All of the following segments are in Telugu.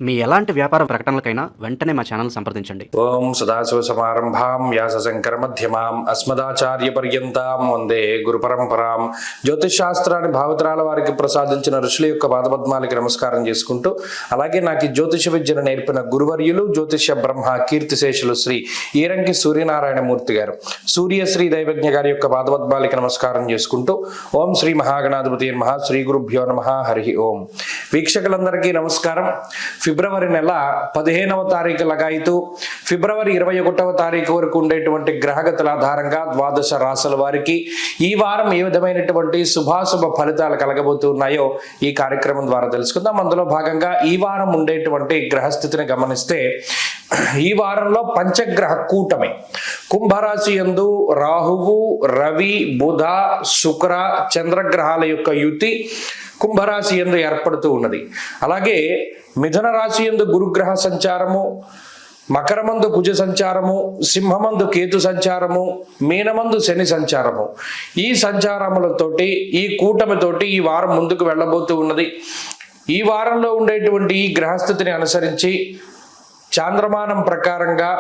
మీ ఎలాంటి వ్యాపార ప్రకటనలకైనా వెంటనే మా ఛానల్ సంప్రదించండి. ఓం సదాశివ సమారంభాం వ్యాసశంకర మధ్యమాం అస్మదాచార్య పర్యంతాం వందే గురు పరంపరాం. జ్యోతిష్ శాస్త్రాన్ని భావతరాల వారికి ప్రసాదించిన ఋషుల యొక్క పాదపద్మాలకి నమస్కారం చేసుకుంటూ, అలాగే నాకు ఈ జ్యోతిష విద్యను నేర్పిన గురువర్యులు జ్యోతిష బ్రహ్మ కీర్తిశేషులు శ్రీ ఈరంకి సూర్యనారాయణమూర్తి గారు, సూర్యశ్రీ దైవజ్ఞ గారి యొక్క పాదపద్మాలకి నమస్కారం చేసుకుంటూ, ఓం శ్రీ మహాగణాధిపతి నమః, శ్రీ గురుభ్యో నమః, హరి ఓం. వీక్షకులందరికీ నమస్కారం. ఫిబ్రవరి నెల 15వ తారీఖు లగాయితూ ఫిబ్రవరి 21వ తారీఖు వరకు ఉండేటువంటి గ్రహగతుల ఆధారంగా ద్వాదశ రాశుల వారికి ఈ వారం ఏ విధమైనటువంటి శుభాశుభ ఫలితాలు కలగబోతున్నాయో ఈ కార్యక్రమం ద్వారా తెలుసుకుందాం. అందులో భాగంగా ఈ వారం ఉండేటువంటి గ్రహస్థితిని గమనిస్తే, ఈ వారంలో పంచగ్రహ కూటమి కుంభరాశి యందు రాహువు, రవి, బుధ, శుక్ర, చంద్రగ్రహాల యొక్క యుతి కుంభరాశి యందు ఏర్పడుతూ ఉన్నది. అలాగే మిథున రాశి యందు గురుగ్రహ సంచారము, మకరమందు కుజ సంచారము, సింహమందు కేతు సంచారము, మీనమందు శని సంచారము. ఈ సంచారములతోటి ఈ కూటమితోటి ఈ వారం ముందుకు వెళ్ళబోతూ ఉన్నది. ఈ వారంలో ఉండేటువంటి ఈ గ్రహస్థితిని అనుసరించి చాంద్రమానం ప్రకారంగా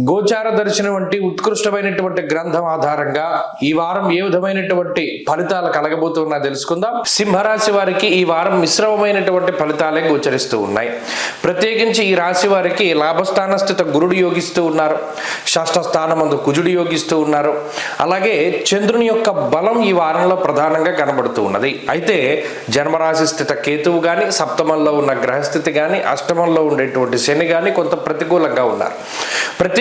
గోచార దర్శనం వంటి ఉత్కృష్టమైనటువంటి గ్రంథం ఆధారంగా ఈ వారం ఏ విధమైనటువంటి ఫలితాలు కలగబోతున్నా తెలుసుకుందాం. సింహరాశి వారికి ఈ వారం మిశ్రమమైనటువంటి ఫలితాలే గోచరిస్తూ ఉన్నాయి. ప్రత్యేకించి ఈ రాశి వారికి లాభస్థాన స్థిత గురుడు యోగిస్తూ ఉన్నారు, షష్ఠ స్థానమందు కుజుడు యోగిస్తూ ఉన్నారు. అలాగే చంద్రుని యొక్క బలం ఈ వారంలో ప్రధానంగా కనబడుతూ ఉన్నది. అయితే జన్మరాశి స్థిత కేతువు కానీ, సప్తమంలో ఉన్న గ్రహస్థితి కానీ, అష్టమంలో ఉండేటువంటి శని కానీ కొంత ప్రతికూలంగా ఉన్నారు.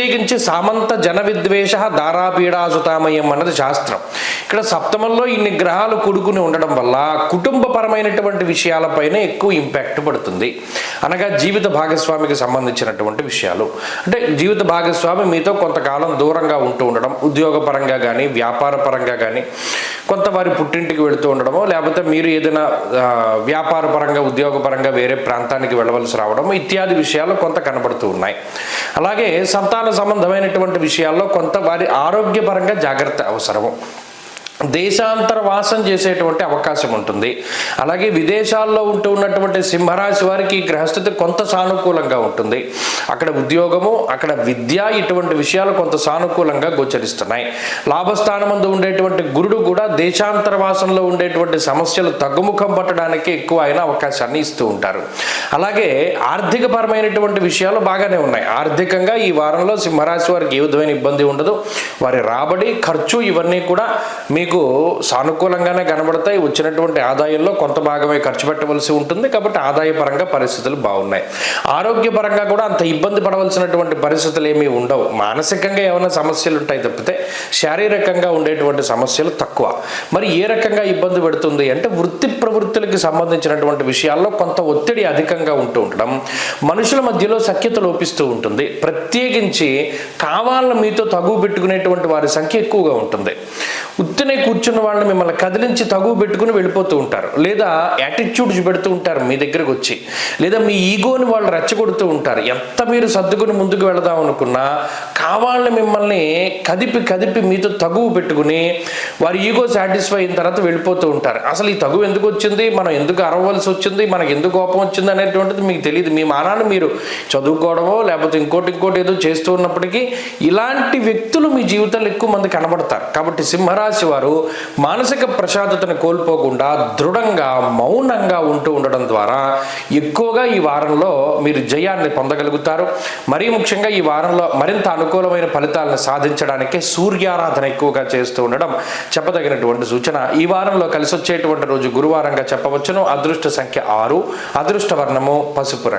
ప్రత్యేకించి సామంత జన విద్వేష దారాపీడాసుతామయం అన్నది శాస్త్రం. ఇక్కడ సప్తమంలో ఇన్ని గ్రహాలు కూడుకుని ఉండడం వల్ల కుటుంబపరమైనటువంటి విషయాలపైనే ఎక్కువ ఇంపాక్ట్ పడుతుంది. అనగా జీవిత భాగస్వామికి సంబంధించినటువంటి విషయాలు, అంటే జీవిత భాగస్వామి మీతో కొంతకాలం దూరంగా ఉంటూ ఉండడం, ఉద్యోగపరంగా కానీ వ్యాపార పరంగా కానీ, కొంత వారి పుట్టింటికి వెళుతూ ఉండడమో, లేకపోతే మీరు ఏదైనా వ్యాపార పరంగా ఉద్యోగపరంగా వేరే ప్రాంతానికి వెళ్ళవలసి రావడం ఇత్యాది విషయాలు కొంత కనబడుతూ ఉన్నాయి. అలాగే సంతాన సంబంధమైనటువంటి విషయాల్లో కొంత వారి ఆరోగ్యపరంగా జాగ్రత్త అవసరము. దేశాంతర వాసం చేసేటువంటి అవకాశం ఉంటుంది. అలాగే విదేశాల్లో ఉంటూ ఉన్నటువంటి సింహరాశి వారికి ఈ గ్రహస్థితి కొంత సానుకూలంగా ఉంటుంది. అక్కడ ఉద్యోగము, అక్కడ విద్య, ఇటువంటి విషయాలు కొంత సానుకూలంగా గోచరిస్తున్నాయి. లాభస్థానమందు ఉండేటువంటి గురుడు కూడా దేశాంతర వాసంలో ఉండేటువంటి సమస్యలు తగ్గుముఖం పట్టడానికి ఎక్కువ అయిన అవకాశాన్ని ఇస్తూ ఉంటారు. అలాగే ఆర్థిక పరమైనటువంటి విషయాలు బాగానే ఉన్నాయి. ఆర్థికంగా ఈ వారంలో సింహరాశి వారికి ఏ విధమైన ఇబ్బంది ఉండదు. వారి రాబడి, ఖర్చు ఇవన్నీ కూడా మీకు సానుకూలంగానే కనబడతాయి. వచ్చినటువంటి ఆదాయంలో కొంత భాగమే ఖర్చు పెట్టవలసి ఉంటుంది కాబట్టి ఆదాయపరంగా పరిస్థితులు బాగున్నాయి. ఆరోగ్యపరంగా కూడా అంత ఇబ్బంది పడవలసినటువంటి పరిస్థితులు ఏమీ ఉండవు. మానసికంగా ఏమైనా సమస్యలు ఉంటాయి తప్పితే శారీరకంగా ఉండేటువంటి సమస్యలు తక్కువ. మరి ఏ రకంగా ఇబ్బంది పెడుతుంది అంటే, వృత్తి ప్రవృత్తులకి సంబంధించినటువంటి విషయాల్లో కొంత ఒత్తిడి అధికంగా ఉంటూ ఉండడం, మనుషుల మధ్యలో సఖ్యత లోపిస్తూ ఉంటుంది. ప్రత్యేకించి కావాలని మీతో తగువ పెట్టుకునేటువంటి వారి సంఖ్య ఎక్కువగా ఉంటుంది. ఉత్తినే కూర్చున్న వాళ్ళని మిమ్మల్ని కదిలించి తగువ పెట్టుకుని వెళ్ళిపోతూ ఉంటారు, లేదా యాటిట్యూడ్స్ పెడుతూ ఉంటారు మీ దగ్గరకు వచ్చి, లేదా మీ ఈగోని వాళ్ళు రెచ్చగొడుతూ ఉంటారు. ఎంత మీరు సర్దుకుని ముందుకు వెళదాం అనుకున్నా కావాలని మిమ్మల్ని కదిపి మీతో తగువ పెట్టుకుని వారి ఈగో సాటిస్ఫై అయిన తర్వాత వెళ్ళిపోతూ ఉంటారు. అసలు ఈ తగువ ఎందుకు వచ్చింది, మనం ఎందుకు అరవలసి వచ్చింది, మనకు ఎందుకు కోపం వచ్చింది అనేటువంటిది మీకు తెలియదు. మీ మానాన్ని మీరు చదువుకోవడమో లేకపోతే ఇంకోటి ఏదో చేస్తూ ఉన్నప్పటికీ ఇలాంటి వ్యక్తులు మీ జీవితంలో ఎక్కువ మంది కనబడతారు. కాబట్టి సింహరాశి వారు మానసిక ప్రశాంతతను కోల్పోకుండా దృఢంగా మౌనంగా ఉంటూ ఉండడం ద్వారా ఎక్కువగా ఈ వారంలో మీరు జయాన్ని పొందగలుగుతారు. మరీ ముఖ్యంగా ఈ వారంలో మరింత అనుకూలమైన ఫలితాలను సాధించడానికి సూర్యారాధన ఎక్కువగా చేస్తూ ఉండడం చెప్పదగినటువంటి సూచన. ఈ వారంలో కలిసి వచ్చేటువంటి రోజు గురువారంగా చెప్పవచ్చును. అదృష్ట సంఖ్య 6, అదృష్ట వర్ణము పసుపు రంగు.